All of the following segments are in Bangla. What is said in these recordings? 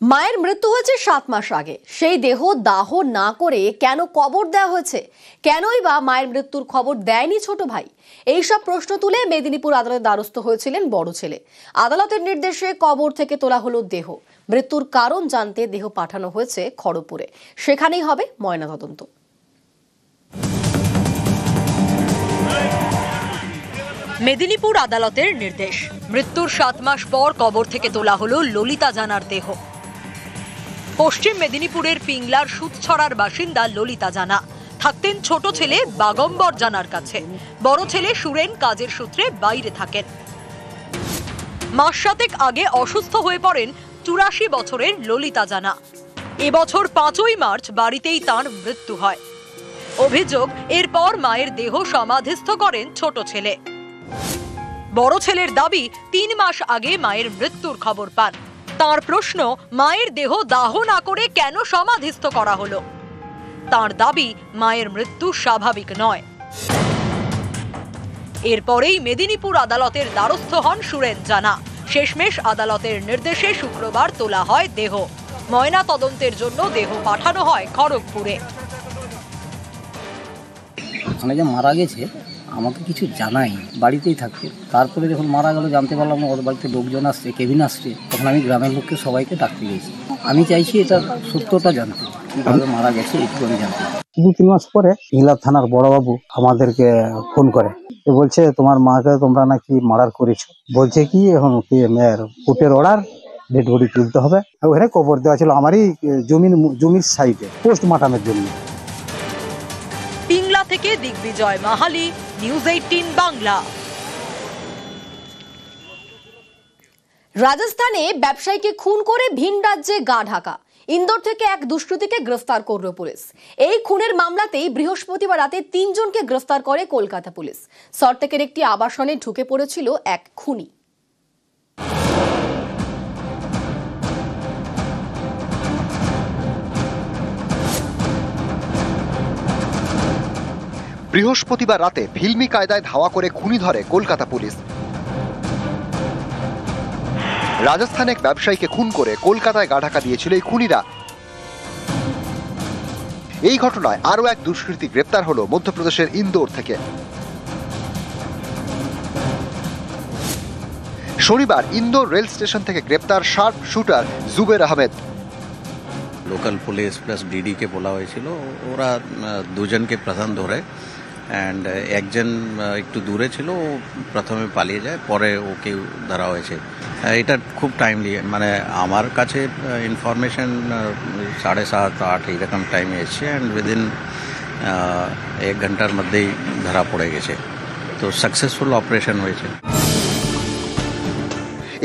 মায়ের মৃত্যু হয়েছে 7 মাস আগে। সেই দেহ দাহ না করে কেন কবর দেওয়া হয়েছে? কেনই বা মায়ের মৃত্যুর খবর দেয়নি ছোট ভাই? এইসব প্রশ্ন তুলে মেদিনীপুর আদালতের দ্বারস্থ হয়েছিলেন বড় ছেলে। আদালতের নির্দেশে কবর থেকে তোলা হলো দেহ। মৃত্যুর কারণ জানতে দেহ পাঠানো হয়েছে খড়গপুরে। সেখানেই হবে ময়নাতদন্ত। মেদিনীপুর আদালতের নির্দেশ, মৃত্যুর 7 মাস পর কবর থেকে তোলা হলো ললিতা জানার দেহ। পশ্চিম মেদিনীপুরের পিংলার সুতছড়ার বাসিন্দা ললিতা জানা থাকতেন ছোট ছেলে বাগম্বর জানার কাছে। বড় ছেলে সুরেন কাজের সূত্রে বাইরে থাকেন। মাস 7 আগে অসুস্থ হয়ে পড়েন 84 বছরের ললিতা জানা। এবছর 5ই মার্চ বাড়িতেই তাঁর মৃত্যু হয়। অভিযোগ, এরপর মায়ের দেহ সমাধিস্থ করেন ছোট ছেলে। বড় ছেলের দাবি 3 মাস আগে মায়ের মৃত্যুর খবর পান। তার প্রশ্ন, মায়ের দেহ দাহ না করে কেন সমাধিস্থ করা হলো? তার দাবি, মায়ের মৃত্যু স্বাভাবিক নয়। এরপরেই মেদিনীপুর আদালতের দ্বারস্থ হন সুরেন জানা। শেষমেশ আদালতের নির্দেশে শুক্রবার তোলা হয় দেহ। ময়না তদন্তের জন্য দেহ পাঠানো হয় খড়গপুরে। যে মারা গেছে আমাকে কিছু জানাই, বাড়িতেই থাকতে। তারপরে যখন মারা গেল জানতে পারলাম ওর বাড়িতে লোকজন আসছে, কেবিন আসছে, তখন আমি গ্রামের লোককে সবাইকে ডাকতে গেছি। আমি চাইছি এটা সত্যটা জানতে, কিভাবে মারা গেছে একটু আমি জানতে। 2-3 মাস পরে পিংলা থানার বড়বাবু আমাদেরকে ফোন করে, বলছে তোমার মাকে তোমরা নাকি মার্ডার করেছো। বলছে কি এখন কি মেয়ের কোর্টের অর্ডার, ডেড বডি তুলতে হবে। ওখানে কবর দেওয়া ছিল আমারই জমির সাইডে পোস্টমর্টমের জন্য। পিংলা থেকে দিগ্বিজয় মাহালি, নিউজ 18 বাংলা। রাজস্থানে ব্যবসায়ীকে খুন করে ভিন রাজ্যে গা ঢাকা। ইন্দোর থেকে এক দুষ্কৃতীকে গ্রেফতার করল পুলিশ। এই খুনের মামলাতেই বৃহস্পতিবার রাতে 3 জনকে গ্রেফতার করে কলকাতা পুলিশ। সল্টলেকের একটি আবাসনে ঢুকে পড়েছিল এক খুনি। বৃহস্পতিবার রাতে ফিল্মি কায়দায় ধাওয়া করে খুনি ধরে কলকাতা পুলিশ। রাজস্থানে এক ব্যবসায়ীকে খুন করে কলকাতায় গা ঢাকা দিয়েছিল এই খুনিরা। এই ঘটনায় আরও এক দুষ্কৃতী গ্রেপ্তার হলো মধ্যপ্রদেশের ইন্দোর থেকে। শনিবার ইন্দোর রেল স্টেশন থেকে গ্রেপ্তার sharp shooter Zuber Ahmed. Local police plus DD কে বলা হয়েছিল, ওরা 2 জনকে প্রথম ধরে অ্যান্ড একজন একটু দূরে ছিল, ও প্রথমে পালিয়ে যায়, পরে ওকে ধরা হয়েছে। এটা খুব টাইমলি, মানে আমার কাছে ইনফরমেশন 7:30-8 এইরকম টাইমে এসছে অ্যান্ড উইদিন 1 ঘন্টার মধ্যেই ধরা পড়ে গেছে। তো সাকসেসফুল অপারেশন হয়েছে।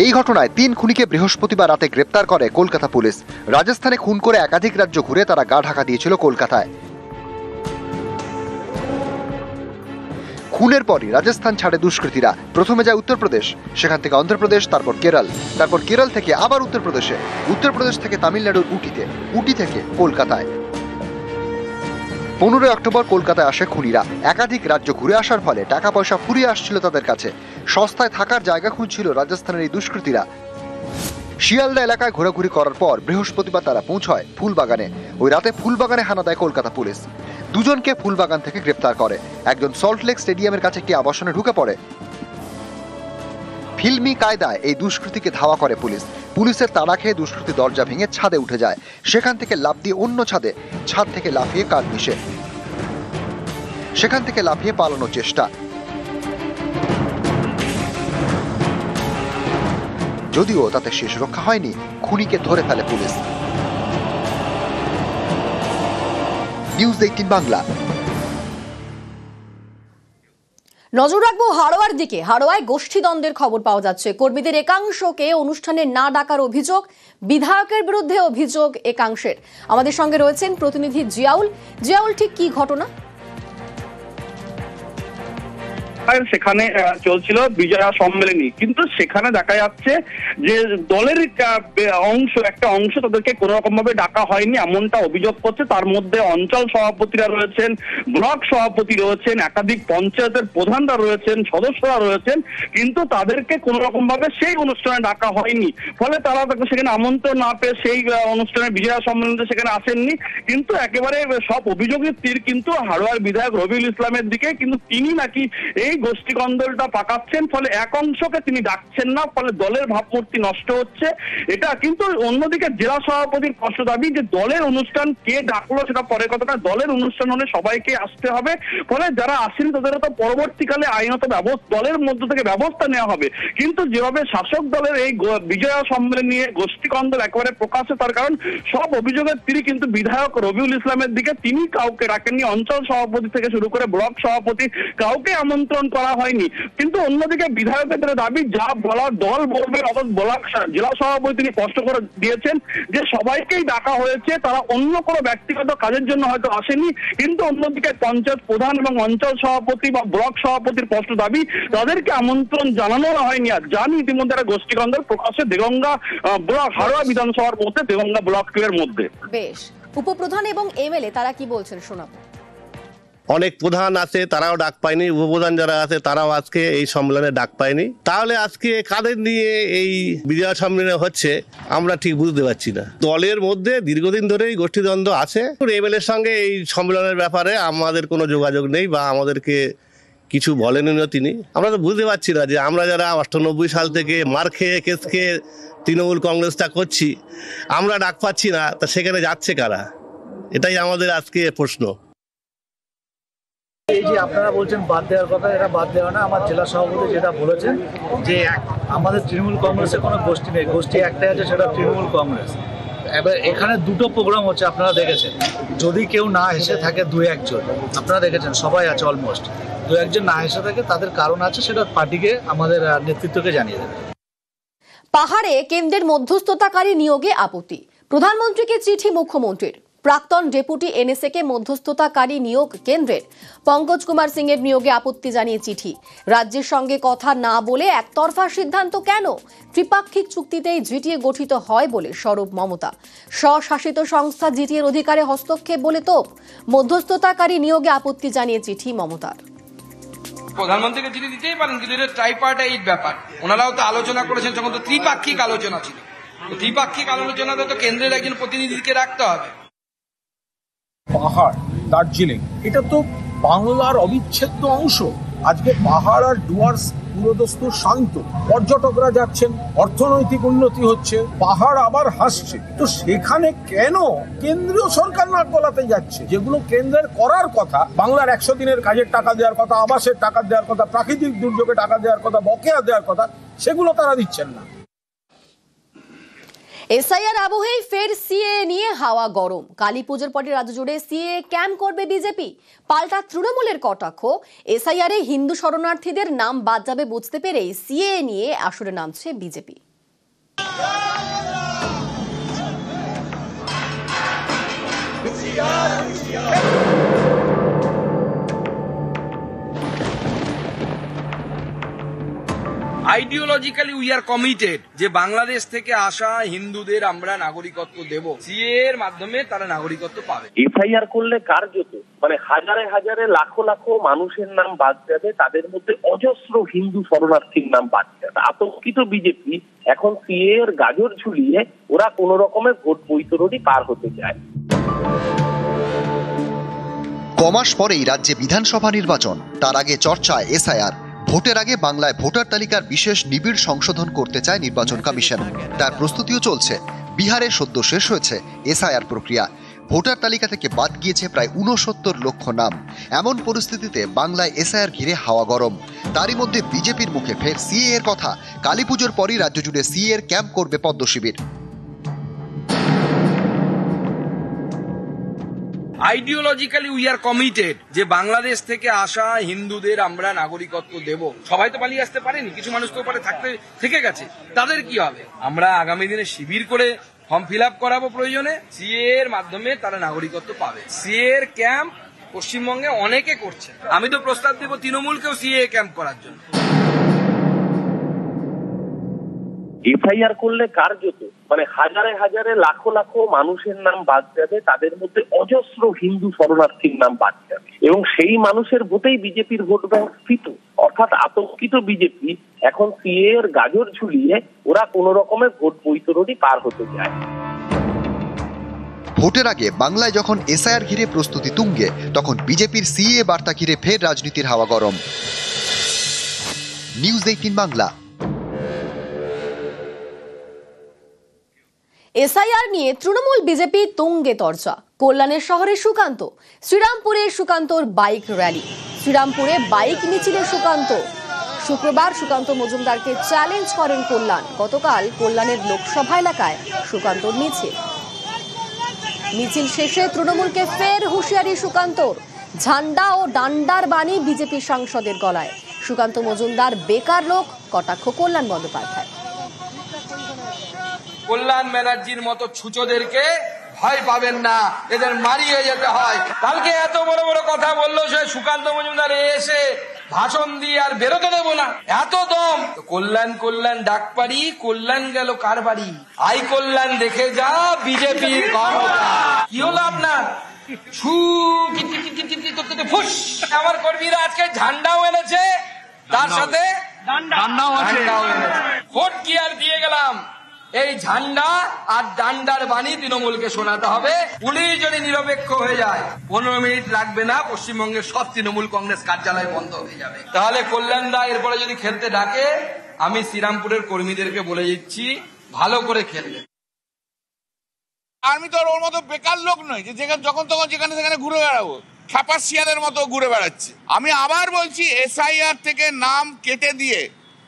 এই ঘটনায় 3 খুনিকে বৃহস্পতিবার রাতে গ্রেপ্তার করে কলকাতা পুলিশ। রাজস্থানে খুন করে একাধিক রাজ্য ঘুরে তারা গা ঢাকা দিয়েছিল কলকাতায়। খুনের পরই রাজস্থান ছাড়ে দুষ্কৃতীরা। প্রথমে যায় উত্তরপ্রদেশ, সেখান থেকে অন্ধ্রপ্রদেশ, তারপর কেরল, তারপর কেরল থেকে আবার উত্তরপ্রদেশে, উত্তরপ্রদেশ থেকে তামিলনাড়ুর উটিতে, উটি থেকে কলকাতায়। 15 অক্টোবর কলকাতায় আসে খুনিরা। একাধিক রাজ্য ঘুরে আসার ফলে টাকা পয়সা ফুরিয়ে আসছিল তাদের কাছে। সস্তায় থাকার জায়গা খুঁজছিল রাজস্থানের এই দুষ্কৃতীরা। শিয়ালদা এলাকায় ঘোরাঘুরি করার পর বৃহস্পতিবার তারা পৌঁছয় ফুলবাগানে। ওই রাতে ফুলবাগানে হানা দেয় কলকাতা পুলিশ। 2 জনকে ফুলবাগান থেকে গ্রেপ্তার করে। একজন সল্টলেক স্টেডিয়ামের কাছে একটি আবাসনে ঢুকে পড়ে। ফিল্মি কায়দায় এই দুষ্কৃতীকে ধাওয়া করে পুলিশ। পুলিশের তাড়া খেয়ে দুষ্কৃতী দরজা ভেঙে ছাদে উঠে যায়। সেখান থেকে লাফ দিয়ে অন্য ছাদে, ছাদ থেকে লাফিয়ে কাঠ মিশে, সেখান থেকে লাফিয়ে পালানোর চেষ্টা। যদিও তাতে শেষ রক্ষা হয়নি, খুনিকে ধরে ফেলে পুলিশ। নিউজ 18 বাংলা। নজর রাখবো হাড়োয়ার দিকে। হাড়োয়ায় গোষ্ঠীদ্বন্দ্বের খবর পাওয়া যাচ্ছে। কর্মীদের একাংশকে অনুষ্ঠানে না ডাকার অভিযোগ, বিধায়কের বিরুদ্ধে অভিযোগ একাংশের। আমাদের সঙ্গে রয়েছেন প্রতিনিধি জিয়াউল। জিয়াউল, ঠিক কি ঘটনা? সেখানে চলছিল বিজয়া সম্মেলনী, কিন্তু সেখানে দেখা যাচ্ছে যে দলের একটা অংশ তাদেরকে কোনো রকম ভাবে ডাকা হয়নি এমনটা অভিযোগ করছে। তার মধ্যে অঞ্চল সভাপতিরা রয়েছেন, ব্লক সভাপতি রয়েছেন, একাধিক পঞ্চায়েতের প্রধানরা রয়েছেন, সদস্যরা রয়েছেন, কিন্তু তাদেরকে কোনো রকম ভাবে সেই অনুষ্ঠানে ডাকা হয়নি। ফলে তারা সেখানে আমন্ত্রণ না পেয়ে সেই অনুষ্ঠানে বিজয়া সম্মেলনে সেখানে আসেননি। কিন্তু একেবারে সব অভিযোগের তীর কিন্তু হাড়োয়ার বিধায়ক রবিউল ইসলামের দিকে, কিন্তু তিনি নাকি এই গোষ্ঠী কন্দলটা পাকাচ্ছেন, ফলে এক অংশকে তিনি ডাকছেন না, ফলে দলের ভাবমূর্তি নষ্ট হচ্ছে এটা। কিন্তু অন্যদিকে জেলা সভাপতির স্পষ্ট দাবি যে দলের অনুষ্ঠান কে ডাকলো সেটা পরে কথা, দলের অনুষ্ঠান হলে সবাইকে আসতে হবে, ফলে যারা আসেন তাদের তো পরবর্তীকালে আইনত দলের মধ্য থেকে ব্যবস্থা নেওয়া হবে। কিন্তু যেভাবে শাসক দলের এই বিজয়া সম্মেলন নিয়ে গোষ্ঠী কন্দল একেবারে প্রকাশ্যে, তার কারণ সব অভিযোগের তীরই কিন্তু বিধায়ক রবিউল ইসলামের দিকে। তিনি কাউকে ডাকেননি, অঞ্চল সভাপতি থেকে শুরু করে ব্লক সভাপতি কাউকে আমন্ত্রণ করা হয়নি। কিন্তু অন্যদিকে বিধায়কের দাবি যা বলার দল বলবে, অর্থাৎ ব্লক জেলা সভাপতি তিনি স্পষ্ট করে দিয়েছেন যে সবাইকেই ডাকা হয়েছে, তারা অন্য কোনো ব্যক্তিগত কাজের জন্য হয়তো আসেনি। কিন্তু অন্যদিকে পঞ্চায়েত প্রধান এবং অঞ্চল সভাপতি বা ব্লক সভাপতির স্পষ্ট দাবি তাদেরকে আমন্ত্রণ জানানো হয়নি। আর জানি ইতিমধ্যে একটা গোষ্ঠী কন্দল প্রকাশ্যে দেগঙ্গা ব্লক হাড়োয়া বিধানসভার মধ্যে, দেগঙ্গা ব্লক 2 এর মধ্যে। বেশ, উপপ্রধান এবং এমএলএ তারা কি বলছেন শোনাবো। অনেক প্রধান আছে, তারাও ডাক পায়নি। উপপ্রধান যারা আছে তারাও আজকে এই সম্মেলনে ডাক পায়নি। তাহলে আজকে কাদের নিয়ে এই বিজয়া সম্মেলনে হচ্ছে আমরা ঠিক বুঝতে পারছি না। দলের মধ্যে দীর্ঘদিন ধরেই গোষ্ঠীদ্বন্দ্ব আছে। এমএলএর সঙ্গে এই সম্মেলনের ব্যাপারে আমাদের কোনো যোগাযোগ নেই বা আমাদেরকে কিছু বলেনও তিনি। আমরা তো বুঝতে পারছি না যে আমরা যারা 98 সাল থেকে মার খেয়ে কেস খেয়ে তৃণমূল কংগ্রেসটা করছি, আমরা ডাক পাচ্ছি না, তা সেখানে যাচ্ছে কারা? এটাই আমাদের আজকে প্রশ্ন। এই যে আপনারা বলছেন বাদ দেওয়ার কথা, এটা বাদ দেওয়া না। আমার জেলা সভাপতি যেটা বলেছেন যে আমাদের তৃণমূল কংগ্রেসের কোনো গোষ্ঠী নেই, গোষ্ঠী একটাই আছে, সেটা তৃণমূল কংগ্রেস। এবার এখানে দুটো প্রোগ্রাম হচ্ছে, আপনারা দেখেছেন। যদি কেউ না এসে থাকে 2-1 জন, আপনারা দেখেছেন সবাই আছে অলমোস্ট, 2-1 জন না এসে থাকে তাদের কারণ আছে, সেটা পার্টিকে আমাদের নেতৃত্বকে জানিয়ে দেবে। পাহাড়ে কেন্দ্রের মধ্যস্থতাকারী নিয়োগে আপত্তি, প্রধানমন্ত্রীকে চিঠি মুখ্যমন্ত্রীর। প্রাক্তন ডেপুটি এনএসএ কে মধ্যস্থতাকারী নিয়োগ কেন্দ্রের। পঙ্কজ কুমার সিং এর নিয়োগে আপত্তি জানিয়ে চিঠি। রাজ্যের সঙ্গে কথা না বলে একতরফা সিদ্ধান্ত কেন? ত্রিপাক্ষিক চুক্তিতেই জিটিএ গঠিত হয় বলে সরব মমতা। স্বশাসিত সংস্থা জিটিএর অধিকারে হস্তক্ষেপ বলে তোপ। মধ্যস্থতাকারী নিয়োগে আপত্তি জানিয়ে চিঠি মমতার। প্রধানমন্ত্রীকে চিঠি দিতেই পারেন, কিন্তু এটা ট্রাইপার্টাইট ব্যাপার। ওনারাও তো আলোচনা করেছেন, যখন তো ত্রিপাক্ষিক আলোচনা ছিল। ত্রিপাক্ষিক আলোচনাতে তো কেন্দ্রের একজন প্রতিনিধিকে রাখতে হবে। পাহাড়, দার্জিলিং, এটা তো বাংলার অবিচ্ছেদ্য অংশ। আজকে পাহাড় আর ডুয়ার্স পুরোদস্তুর শান্ত, পর্যটকরা যাচ্ছেন, অর্থনৈতিক উন্নতি হচ্ছে, পাহাড় আবার হাসছে। তো সেখানে কেন কেন্দ্রীয় সরকার নাক গলাতে যাচ্ছে? যেগুলো কেন্দ্রের করার কথা, বাংলার 100 দিনের কাজের টাকা দেওয়ার কথা, আবাসের টাকা দেওয়ার কথা, প্রাকৃতিক দুর্যোগে টাকা দেওয়ার কথা, বকেয়া দেওয়ার কথা, সেগুলো তারা দিচ্ছেন না। এসআইআর আবহে ফের সিএ নিয়ে হাওয়া গরম। কালী পুজোর পরে রাজ্য জুড়ে সিএ ক্যাম্প করবে বিজেপি। পাল্টা তৃণমূলের কটাক্ষ, এসআইআরে হিন্দু শরণার্থীদের নাম বাদ যাবে বুঝতে পেরেই সিএ নিয়ে আসরে নামছে BJP. Ideologically we are committed যে বাংলাদেশ থেকে আসা হিন্দুদের আমরা নাগরিকত্ব দেব। সিএ এর মাধ্যমে তারা নাগরিকত্ব পাবে। এফআইআর করলে কার্যত হাজারে হাজারে লাখো লাখো মানুষের নাম বাদ যাবে, তাদের মধ্যে অজস্র হিন্দু শরণার্থীর নাম বাদ যাবে। আতঙ্কিত বিজেপি এখন সিএ এর গাজর ঝুলিয়ে ওরা কোন রকমের ভোট বৈতরণী পার হতে চায়। কমাস পরেই রাজ্যে বিধানসভা নির্বাচন, তার আগে চর্চায় এসআইআর। ভোটের আগে বাংলায় ভোটার তালিকার বিশেষ নিবিড় সংশোধন করতে চায় নির্বাচন কমিশন। তার প্রস্তুতিও চলছে। বিহারে সদ্য শেষ হয়েছে এসআইআর প্রক্রিয়া। ভোটার তালিকা থেকে বাদ গিয়েছে প্রায় 69 লক্ষ নাম। এমন পরিস্থিতিতে বাংলায় এসআইআর ঘিরে হাওয়া গরম। তারই মধ্যে বিজেপির মুখে ফের সিএ এর কথা। কালী পুজোর পরই রাজ্য জুড়ে সিএ এর ক্যাম্প করবে পদ্ম শিবির। আইডিওলজিক্যালি উই আর কমিটেড যে বাংলাদেশ থেকে আসা হিন্দুদের আমরা নাগরিকত্ব দেব। সবাই তো পালিয়ে আসতে পারেনি, কিছু মানুষ তো ওপারে থেকে গেছে, তাদের কি হবে? আমরা আগামী দিনে শিবির করে ফর্ম ফিল আপ করাবো, প্রয়োজনে সিএ এর মাধ্যমে তারা নাগরিকত্ব পাবে। সিএ এর ক্যাম্প পশ্চিমবঙ্গে অনেকে করছে। আমি তো প্রস্তাব দেব তৃণমূলকেও সিএএ ক্যাম্প করার জন্য। এফআইআর করলে কার্যত মানে হাজারে হাজারে লাখো লাখো মানুষের নাম বাদ যাবে, তাদের মধ্যে অজস্র হিন্দু শরণার্থীর নাম বাদ যাবে এবং সেই মানুষের ভোটেই বিজেপির ভোট ব্যাংক স্ফীত, অর্থাৎ আতঙ্কিত বিজেপি এখন সিএ এর গাজর ঝুলিয়ে ওরা কোন রকমের ভোট বৈতরণী পার হতে যায়। ভোটের আগে বাংলায় যখন এসআইআর ঘিরে প্রস্তুতি তুঙ্গে, তখন বিজেপির সিএ বার্তা ঘিরে ফের রাজনীতির হাওয়া গরম। নিউজ 18 বাংলা। এসআইআর নিয়ে তৃণমূল বিজেপি তুঙ্গে তর্জা। কল্যাণের শহরে সুকান্ত, শ্রীরামপুরে সুকান্তর বাইক র্যালি, শ্রীরামপুরে বাইক মিছিলে সুকান্ত। শুক্রবার সুকান্ত মজুমদারকে চ্যালেঞ্জ করেন কল্যাণ। গতকাল কল্যাণের লোকসভা এলাকায় সুকান্তর মিছিল শেষে তৃণমূলকে ফের হুঁশিয়ারি সুকান্তর। ঝান্ডা ও ডান্ডার বাণী বিজেপি সাংসদের গলায়। সুকান্ত মজুমদার বেকার লোক, কটাক্ষ কল্যাণ বন্দ্যোপাধ্যায়। কল্যাণ ব্যানার্জির মতো ছুচোদেরকে ভয় পাবেন না, এদের মারিয়ে যেতে হয়। কালকে এত বড় বড় কথা বললো সে সুকান্ত মজুমদার এসে ভাষণ দিয়ে আর বেরোতে দেবো না, এত দম। কল্যাণ কল্যাণ ডাক পারি, কল্যাণ গেল কার বাড়ি? আই কল্যাণ দেখে যা বিজেপির ক্ষমতা। কি হলো আপনার? ফুস। আমার কর্মীরা আজকে ঝান্ডাও এনেছে, তার সাথে ডান্ডাও এনেছে। ভোট কি আর দিয়ে গেলাম, এই ঝান্ডা আর ডান্ডার বাণী তৃণমূলকে শোনাতে হবে। পুলিশ যদি নিরপেক্ষ হয়ে যায় 15 মিনিট লাগবে না, পশ্চিমবঙ্গের সব তৃণমূল কংগ্রেস কার্যালয় বন্ধ হয়ে যাবে। তাহলে কল্যাণ দা এরপরে যদি খেলতে ডাকে, আমি শ্রীরামপুরের কর্মীদেরকে বলে দিচ্ছি ভালো করে খেলবে। আমি তো ওর মতো বেকার লোক নই যে যখন তখন যেখানে সেখানে ঘুরে বেড়াবো, খ্যাপা শিয়ালের মতো ঘুরে বেড়াচ্ছে। আমি আবার বলছি, এসআইআর থেকে নাম কেটে দিয়ে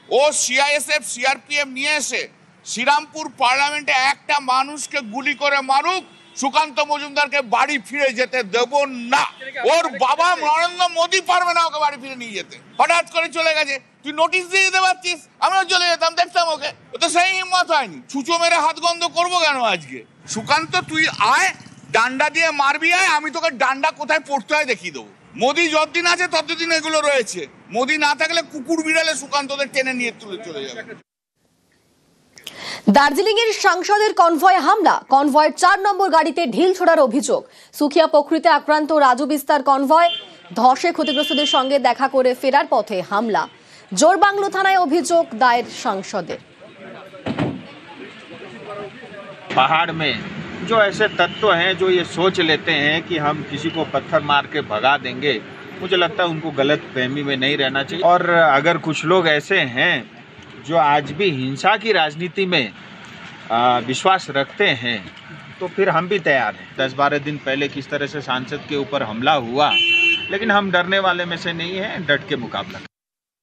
ও সিআইএসএফ সিআরপিএফ নিয়ে এসে শ্রীরামপুর পার্লামেন্টে একটা মানুষকে গুলি করে মারুক, সুকান্ত মজুমদারকে বাড়ি ফিরে যেতে দেব না। ওর বাবা নরেন্দ্র মোদী পারবে না ওকে বাড়ি ফিরে নিয়ে যেতে। হঠাৎ করে চলে গেছে, তুই নোটিশ দিয়ে যেতে পারছিস, আমিও চলে যেতাম, দেখতাম ওকে। ও তো সেই হিম্মত হয়নি। ছুঁচো মেরে হাত গন্ধ করবো কেন আজকে? সুকান্ত তুই আয়, ডান্ডা দিয়ে মারবি আয়, আমি তোকে ডান্ডা কোথায় পড়তে হয় দেখিয়ে দেবো। মোদী যতদিন আছে ততদিন এগুলো রয়েছে। মোদী না থাকলে কুকুর বিড়ালে সুকান্তদের টেনে নিয়ে তুলে চলে যাবে। দার্জিলিং এর সাংসদের কনভয় হামলা, কনভয়ের 4 নম্বর গাড়িতে ঢিল ছোড়ার অভিযোগ। সুখিয়া পকরিতে আক্রান্ত রাজু বিস্তার কনভয়, ধসে ক্ষতিগ্রস্তদের সঙ্গে দেখা করে ফেরার পথে হামলা। জোরবাংলো থানায় অভিযোগ দায়ের সাংসদের। पहाड़ में जो ऐसे तत्व हैं जो ये सोच लेते हैं कि हम किसी को पत्थर मार के भगा देंगे, मुझे लगता है उनको गलत फहमी में नहीं रहना चाहिए। और अगर कुछ लोग ऐसे हैं जो आज भी हिंसा की राजनीति में विश्वास रखते हैं, तो फिर हम भी तैयार हैं। 10-12 दिन पहले किस तरह से सांसद के ऊपर हमला हुआ, लेकिन हम डरने वाले में से नहीं हैं, डट के मुकाबला करें।